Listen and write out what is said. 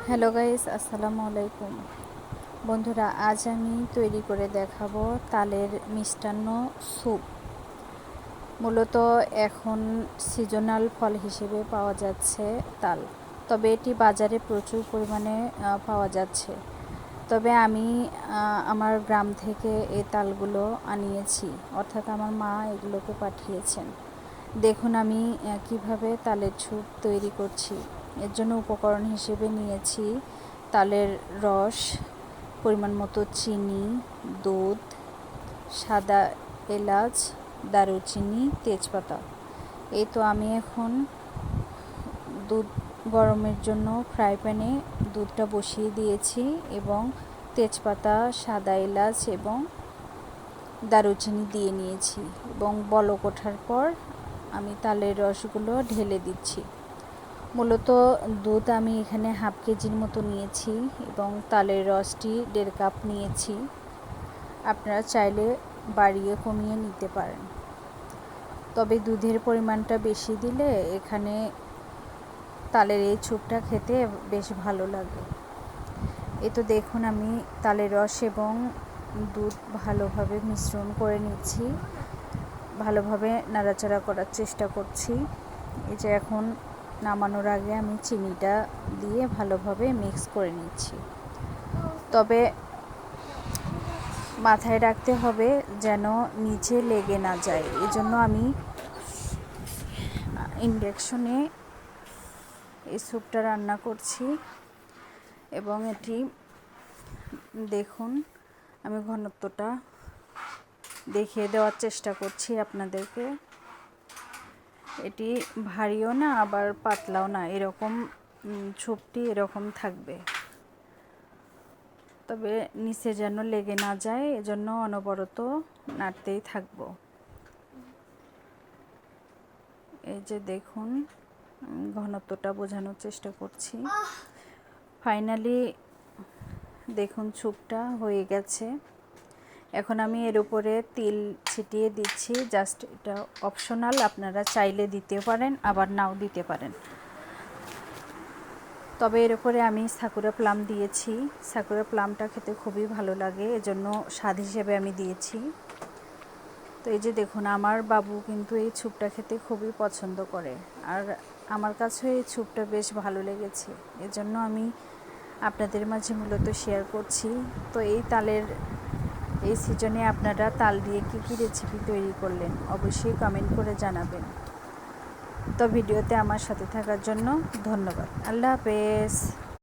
Hello guys, আসসালামু আলাইকুম। বন্ধুরা, আজ আমি তৈরি করে দেখাবো তালের মিষ্টান্ন স্যুপ। মূলত এখন সিজনাল ফল হিসেবে পাওয়া যাচ্ছে তাল, তবে এটি বাজারে প্রচুর পরিমাণে পাওয়া যাচ্ছে। তবে আমি আমার গ্রাম থেকে এই তালগুলো আনিয়েছি, অর্থাৎ আমার মা এগুলোকে পাঠিয়েছেন। দেখুন আমি কিভাবে তালের স্যুপ তৈরি করছি। এর জন্য উপকরণ হিসেবে নিয়েছি তালের রস, পরিমাণ মতো চিনি, দুধ, সাদা এলাচ, দারুচিনি, তেজপাতা। এই তো আমি এখন দুধ গরমের জন্য ফ্রাই প্যানে দুধটা বসিয়ে দিয়েছি এবং তেজপাতা, সাদা এলাচ এবং দারুচিনি দিয়ে নিয়েছি এবং বলক ওঠার পর আমি তালের রসগুলো ঢেলে দিচ্ছি। মূলত দুধ আমি এখানে হাফ কেজির মতো নিয়েছি এবং তালের রসটি 1.5 কাপ নিয়েছি। আপনারা চাইলে বাড়িয়ে কমিয়ে নিতে পারেন, তবে দুধের পরিমাণটা বেশি দিলে এখানে তালের এই স্যুপটা খেতে বেশ ভালো লাগে। এই তো দেখুন আমি তালের রস এবং দুধ ভালোভাবে মিশ্রণ করে নিচ্ছি, ভালোভাবে নাড়াচাড়া করার চেষ্টা করছি। এই যে এখন নামানোর আগে আমি চিনিটা দিয়ে ভালোভাবে মিক্স করে নিচ্ছি। তবে মাথায় রাখতে হবে যেন নিচে লেগে না যায়, এজন্য আমি ইন্ডাকশনে এই স্যুপটা রান্না করছি। এবং এটি দেখুন আমি ঘনত্বটা দেখিয়ে দেওয়ার চেষ্টা করছি আপনাদেরকে। এটি ভারীও না আবার পাতলাও না, এরকম স্যুপটি এরকম থাকবে। তবে নিচে যেন লেগে না যায়, এজন্য অনবরত নাড়তেই থাকবো। এই যে দেখুন ঘনত্বটা বোঝানোর চেষ্টা করছি। ফাইনালি দেখুন স্যুপটা হয়ে গেছে। এখন আমি এর উপরে তিল ছিটিয়ে দিচ্ছি, জাস্ট এটা অপশনাল, আপনারা চাইলে দিতে পারেন আবার নাও দিতে পারেন। তবে এর উপরে আমি সাকুরা প্লাম দিয়েছি। সাকুরা প্লামটা খেতে খুবই ভালো লাগে, এজন্য স্বাদ হিসেবে আমি দিয়েছি। তো এই যে দেখুন আমার বাবু কিন্তু এই স্যুপটা খেতে খুবই পছন্দ করে, আর আমার কাছেও এই স্যুপটা বেশ ভালো লেগেছে, এজন্য আমি আপনাদের মাঝে মূলত শেয়ার করছি। তো এই তালের এই সিজনে আপনারা তাল দিয়ে কী কী রেসিপি তৈরি করলেন অবশ্যই কমেন্ট করে জানাবেন। তো ভিডিওতে আমার সাথে থাকার জন্য ধন্যবাদ। আল্লাহ হাফেজ।